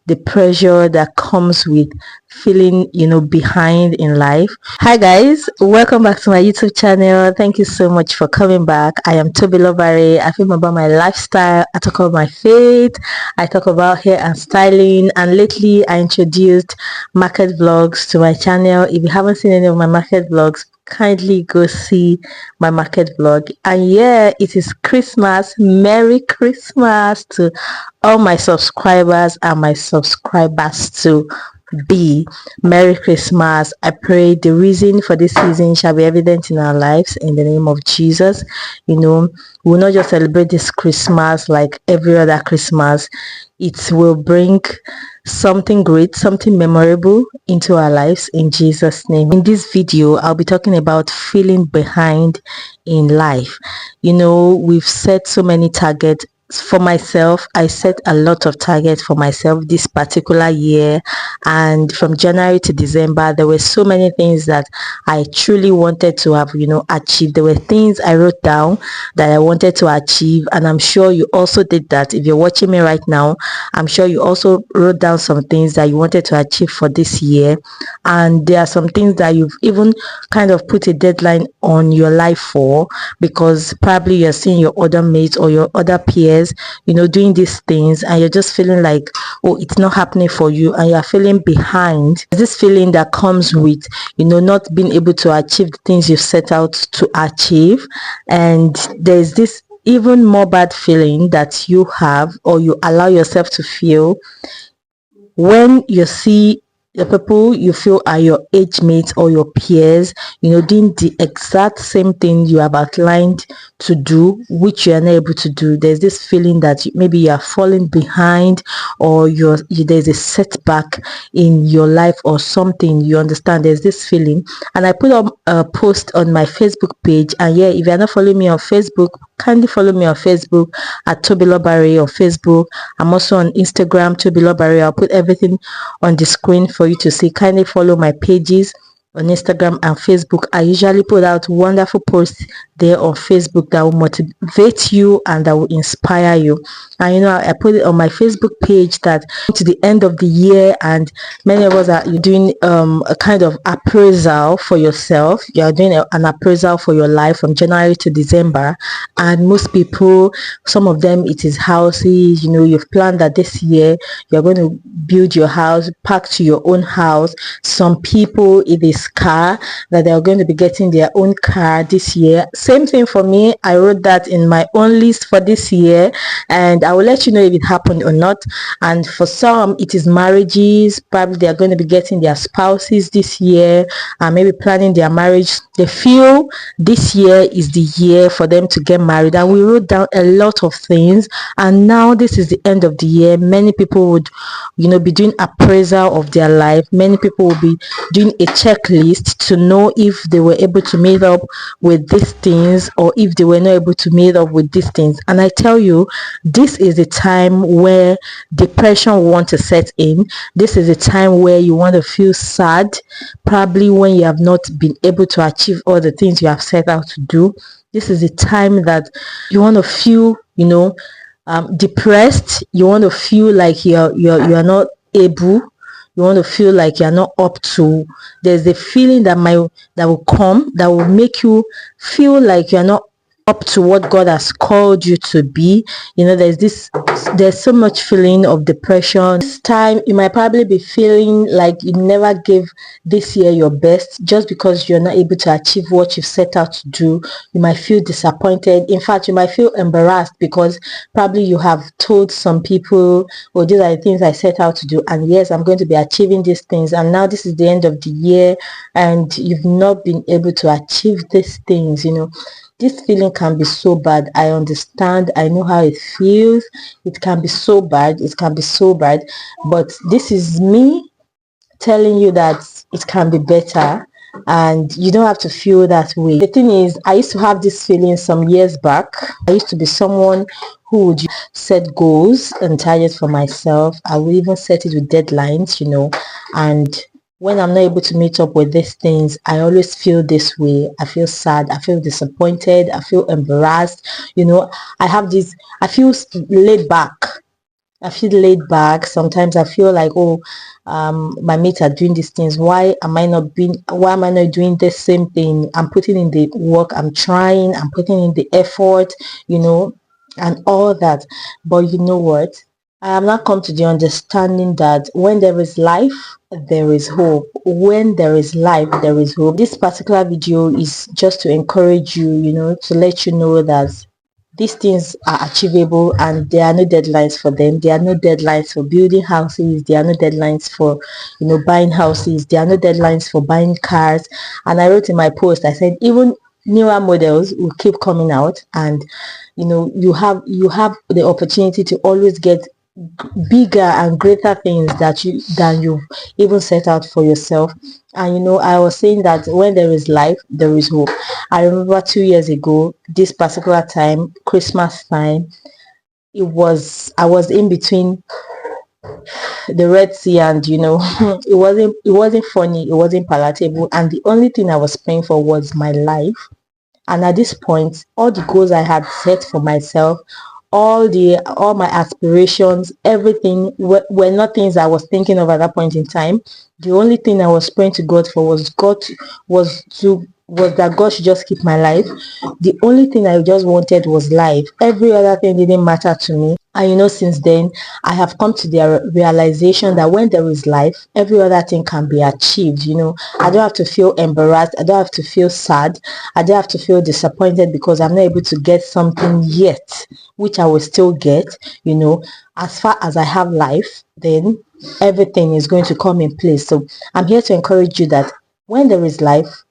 the pressure that comes with feeling behind in life. Hi guys, welcome back to my YouTube channel. Thank you so much for coming back. I am Tobiloba Ray. I film about my lifestyle, I talk about my faith, I talk about hair and styling, and lately I introduced market vlogs to my channel. If you haven't seen any of my market vlogs, kindly go see my market vlog. And yeah, it is Christmas. Merry Christmas to all my subscribers and my subscribers to be. Merry Christmas. I pray the reason for this season shall be evident in our lives in the name of Jesus. We'll not just celebrate this Christmas like every other Christmas. It will bring something great, something memorable into our lives in Jesus' name. In this video, I'll be talking about feeling behind in life. We've set so many targets. For myself, I set a lot of targets for myself this particular year, and from January to December there were so many things that I truly wanted to have achieved. There were things I wrote down that I wanted to achieve, and I'm sure you also did that. If you're watching me right now, I'm sure you also wrote down some things that you wanted to achieve for this year, and there are some things that you've even kind of put a deadline on your life for, because probably you're seeing your other mates or your other peers doing these things, and you're just feeling like, oh, it's not happening for you, and you're feeling behind. This feeling that comes with not being able to achieve the things you've set out to achieve. And there's this even more bad feeling that you have, or you allow yourself to feel, when you see the people you feel are your age mates or your peers doing the exact same thing you have outlined to do, which you are not able to do. There's this feeling that maybe you are falling behind, or there's a setback in your life or something. You understand, there's this feeling. And I put up a post on my Facebook page, and yeah, if you're not following me on Facebook, kindly follow me on Facebook at Tobiloba Ray on Facebook. I'm also on Instagram, Tobiloba Ray. I'll put everything on the screen for you to see. Kindly follow my pages on Instagram and Facebook. I usually put out wonderful posts there on Facebook that will motivate you and that will inspire you. And I put it on my Facebook page that to the end of the year, and many of us are doing a kind of appraisal for yourself. You're doing an appraisal for your life from January to December, and most people, some of them, it is houses. You've planned that this year you're going to build your house, pack to your own house. Some people, it is car, that they are going to be getting their own car this year. Same thing for me. I wrote that in my own list for this year, and I will let you know if it happened or not. And for some, it is marriages. Probably they are going to be getting their spouses this year, and maybe planning their marriage. They feel this year is the year for them to get married, and we wrote down a lot of things. And now this is the end of the year. Many people would be doing appraisal of their life. Many people will be doing a checklist to know if they were able to meet up with these things, or if they were not able to meet up with these things. And I tell you, this is a time where depression will want to set in. This is a time where you want to feel sad, probably when you have not been able to achieve all the things you have set out to do. This is a time that you want to feel depressed. You want to feel like you're not able. You want to feel like you're not up to. There's a feeling that will come, that will make you feel like you're not up to what God has called you to be. There's so much feeling of depression. This time you might probably be feeling like you never gave this year your best, just because you're not able to achieve what you've set out to do. You might feel disappointed. In fact, you might feel embarrassed, because probably you have told some people, oh, these are the things I set out to do, and yes, I'm going to be achieving these things, and now this is the end of the year and you've not been able to achieve these things. This feeling can be so bad. I understand. I know how it feels. It can be so bad. It can be so bad. But this is me telling you that it can be better, and you don't have to feel that way. The thing is, I used to have this feeling some years back. I used to be someone who would set goals and targets for myself. I would even set it with deadlines, and when I'm not able to meet up with these things, I always feel this way. I feel sad. I feel disappointed. I feel embarrassed. I feel laid back. I feel laid back. Sometimes I feel like, oh, my mates are doing these things. Why am I not doing the same thing? I'm putting in the work, I'm trying, I'm putting in the effort, you know, and all that. But you know what? I have not come to the understanding that when there is life, there is hope. When there is life, there is hope. This particular video is just to encourage you, you know, to let you know that these things are achievable and there are no deadlines for them. There are no deadlines for building houses. There are no deadlines for, you know, buying houses. There are no deadlines for buying cars. And I wrote in my post, I said, even newer models will keep coming out, and you know, you have the opportunity to always get bigger and greater things that you even set out for yourself. And you know, I was saying that when there is life, there is hope. I remember 2 years ago, this particular time, Christmas time, I was in between the Red Sea, and you know, it wasn't funny, it wasn't palatable, and the only thing I was praying for was my life. And at this point, all the goals I had set for myself, all my aspirations, everything were not things I was thinking of at that point in time. The only thing I was praying to God for was that God should just keep my life. The only thing I just wanted was life. Every other thing didn't matter to me. And you know, since then, I have come to the realization that when there is life, every other thing can be achieved. You know, I don't have to feel embarrassed. I don't have to feel sad. I don't have to feel disappointed because I'm not able to get something yet, which I will still get. You know, as far as I have life, then everything is going to come in place. So I'm here to encourage you that when there is life,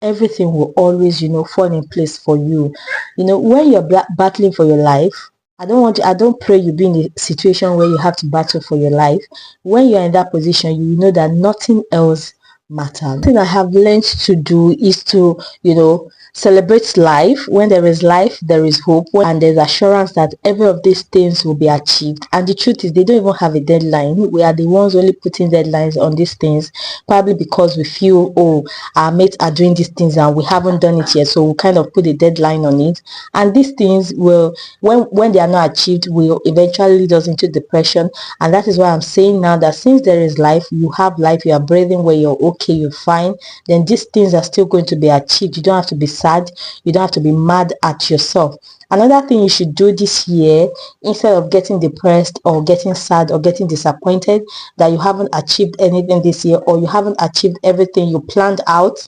everything will always, you know, fall in place for you. You know, when you're battling for your life, I don't pray you be in a situation where you have to battle for your life. When you're in that position, you know that nothing else matters. The thing I have learned to do is to, you know, celebrate life. When there is life, there is hope, and there's assurance that every of these things will be achieved. And the truth is, they don't even have a deadline. We are the ones only putting deadlines on these things, probably because we feel, oh, our mates are doing these things and we haven't done it yet, so we kind of put a deadline on it. And these things will, when they are not achieved, will eventually lead us into depression. And that is why I'm saying now that since there is life, you have life, you are breathing where you're okay, you're fine, then these things are still going to be achieved. You don't have to be sad, you don't have to be mad at yourself. Another thing you should do this year, instead of getting depressed or getting sad or getting disappointed that you haven't achieved anything this year, or you haven't achieved everything you planned out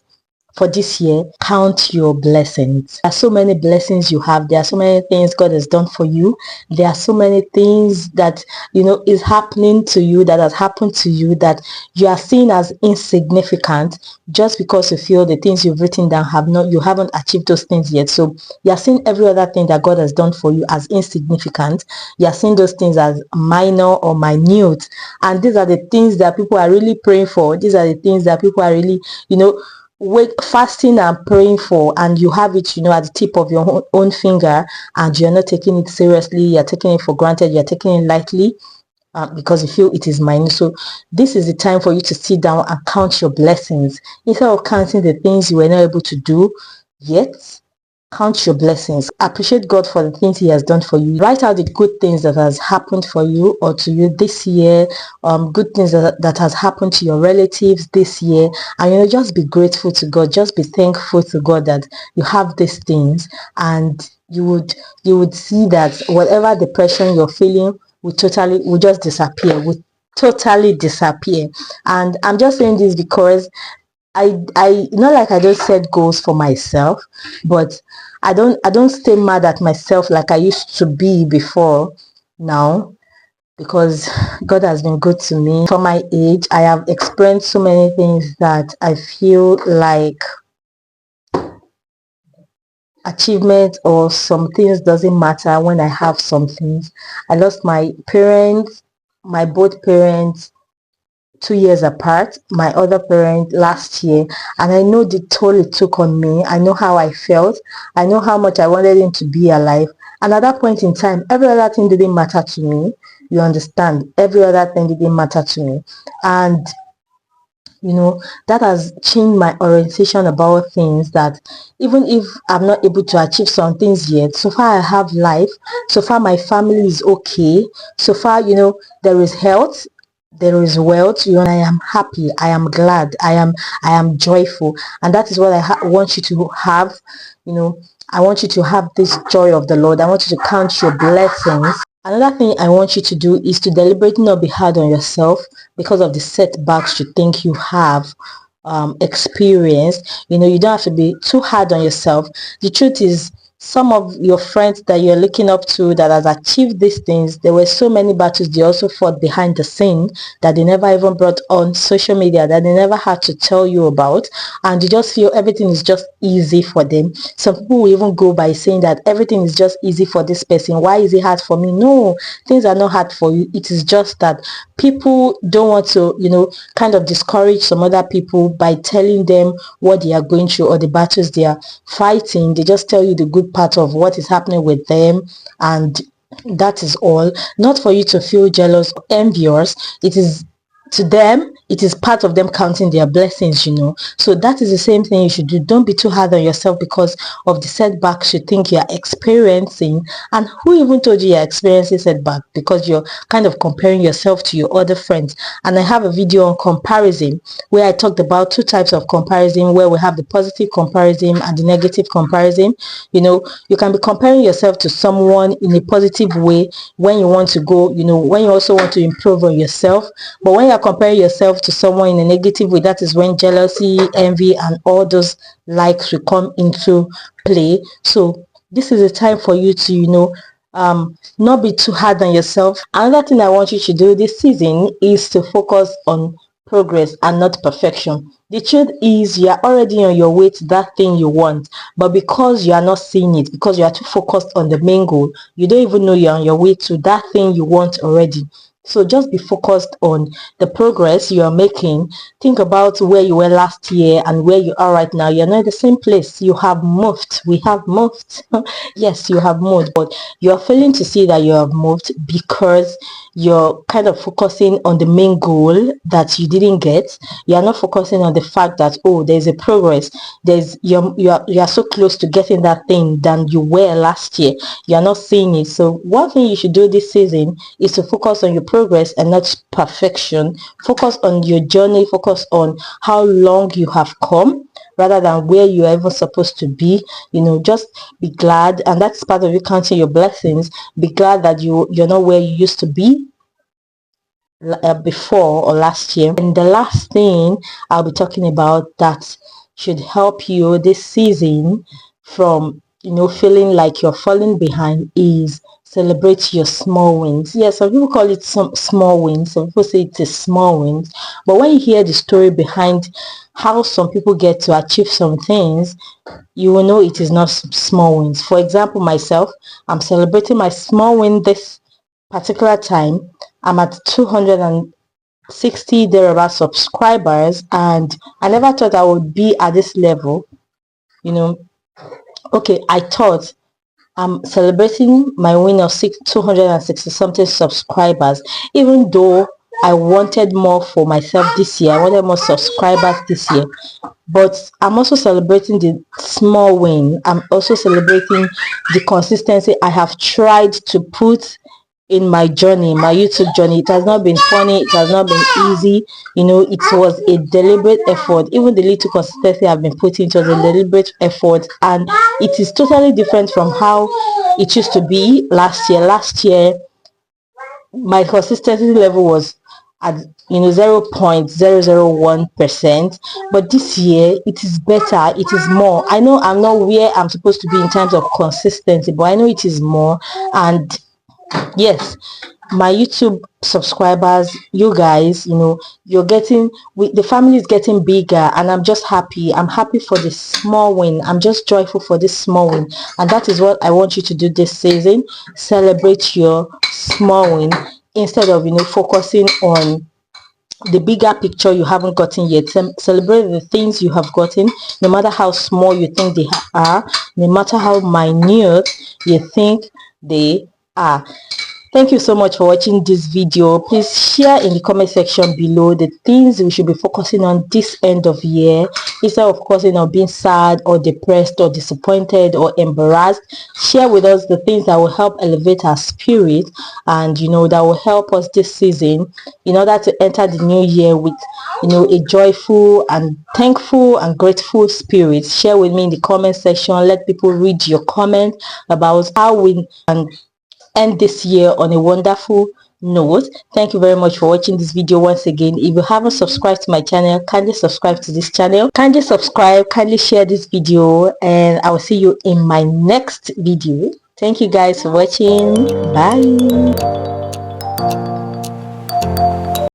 for this year, count your blessings. There are so many blessings you have. There are so many things God has done for you. There are so many things that, you know, is happening to you, that has happened to you, that you are seen as insignificant just because you feel the things you've written down you haven't achieved those things yet. So you are seeing every other thing that God has done for you as insignificant. You are seeing those things as minor or minute. And these are the things that people are really praying for. These are the things that people are really, you know, fasting and praying for, and you have it, you know, at the tip of your own finger, and you're not taking it seriously, you're taking it for granted, you're taking it lightly, because you feel it is minor. So this is the time for you to sit down and count your blessings instead of counting the things you were not able to do yet. Count your blessings. Appreciate God for the things He has done for you. Write out the good things that has happened for you or to you this year. Good things that has happened to your relatives this year. And you know, just be grateful to God. Just be thankful to God that you have these things, and you would see that whatever depression you're feeling will just disappear. Will totally disappear. And I'm just saying this because I not like I don't set goals for myself, but I don't stay mad at myself like I used to be before now, because God has been good to me. For my age, I have experienced so many things that I feel like achievement or some things doesn't matter when I have some things. I lost my parents, my both parents 2 years apart, my other parent last year, and I know the toll it took on me. I know how I felt. I know how much I wanted him to be alive. And at that point in time, every other thing didn't matter to me. You understand? Every other thing didn't matter to me. And that has changed my orientation about things, that even if I'm not able to achieve some things yet, so far I have life, so far my family is okay, so far there is health, there is wealth, and I am happy, I am glad, I am joyful. And that is what I want you to have. I want you to have this joy of the Lord. I want you to count your blessings. Another thing I want you to do is to deliberately not be hard on yourself because of the setbacks you think you have experienced. You don't have to be too hard on yourself. The truth is, some of your friends that you're looking up to that has achieved these things, there were so many battles they also fought behind the scene that they never even brought on social media, that they never had to tell you about, and you just feel everything is just easy for them. Some people will even go by saying that everything is just easy for this person. Why is it hard for me? No, things are not hard for you. It is just that people don't want to kind of discourage some other people by telling them what they are going through or the battles they are fighting. They just tell you the good part of what is happening with them, and that is all. Not for you to feel jealous or envious. It is, to them, it is part of them counting their blessings. So that is the same thing you should do. Don't be too hard on yourself because of the setbacks you think you are experiencing. And who even told you you're experiencing setback? Because you're kind of comparing yourself to your other friends. And I have a video on comparison where I talked about two types of comparison, where we have the positive comparison and the negative comparison. You can be comparing yourself to someone in a positive way when you want to go, when you also want to improve on yourself. But when you're comparing yourself to someone in a negative way, that is when jealousy, envy, and all those likes will come into play. So this is a time for you to not be too hard on yourself. Another thing I want you to do this season is to focus on progress and not perfection. The truth is, you are already on your way to that thing you want, but because you are not seeing it, because you are too focused on the main goal, you don't even know you're on your way to that thing you want already. So just be focused on the progress you are making. Think about where you were last year and where you are right now. You're not in the same place. You have moved. We have moved. Yes, you have moved, but you're failing to see that you have moved because you're kind of focusing on the main goal that you didn't get. You're not focusing on the fact that, oh, there's a progress. You're so close to getting that thing than you were last year. You're not seeing it. So one thing you should do this season is to focus on your progress and not perfection. Focus on your journey. Focus on how long you have come rather than where you are even supposed to be. Just be glad, and that's part of you counting your blessings. Be glad that you're not where you used to be before or last year. And the last thing I'll be talking about that should help you this season from feeling like you're falling behind is celebrate your small wins. Yeah, some people call it some small wins, some people say it is small wins, but when you hear the story behind how some people get to achieve some things, you will know it is not small wins. For example, myself, I'm celebrating my small win this particular time. I'm at 260 thereabout subscribers, and I never thought I would be at this level. Okay, I thought I'm celebrating my win of 260 something subscribers, even though I wanted more for myself this year. I wanted more subscribers this year, but I'm also celebrating the small win. I'm also celebrating the consistency I have tried to put in my journey, my YouTube journey. It has not been funny, it has not been easy. It was a deliberate effort. Even the little consistency I've been putting, it was a deliberate effort, and it is totally different from how it used to be last year. Last year my consistency level was at 0.001%, but this year it is better, it is more. I know I'm not where I'm supposed to be in terms of consistency, but I know it is more. And yes, my YouTube subscribers, you guys, you're getting, the family is getting bigger, and I'm just happy. I'm happy for this small win. I'm just joyful for this small win, and that is what I want you to do this season. Celebrate your small win instead of focusing on the bigger picture you haven't gotten yet. Celebrate the things you have gotten, no matter how small you think they are, no matter how minute you think they are. Thank you so much for watching this video. Please share in the comment section below the things we should be focusing on this end of year, instead of course being sad or depressed or disappointed or embarrassed. Share with us the things that will help elevate our spirit, and that will help us this season in order to enter the new year with a joyful and thankful and grateful spirit. Share with me in the comment section. Let people read your comment about how we can end this year on a wonderful note. Thank you very much for watching this video once again. If you haven't subscribed to my channel, kindly subscribe to this channel. Kindly subscribe, kindly share this video, and I will see you in my next video. Thank you guys for watching. Bye.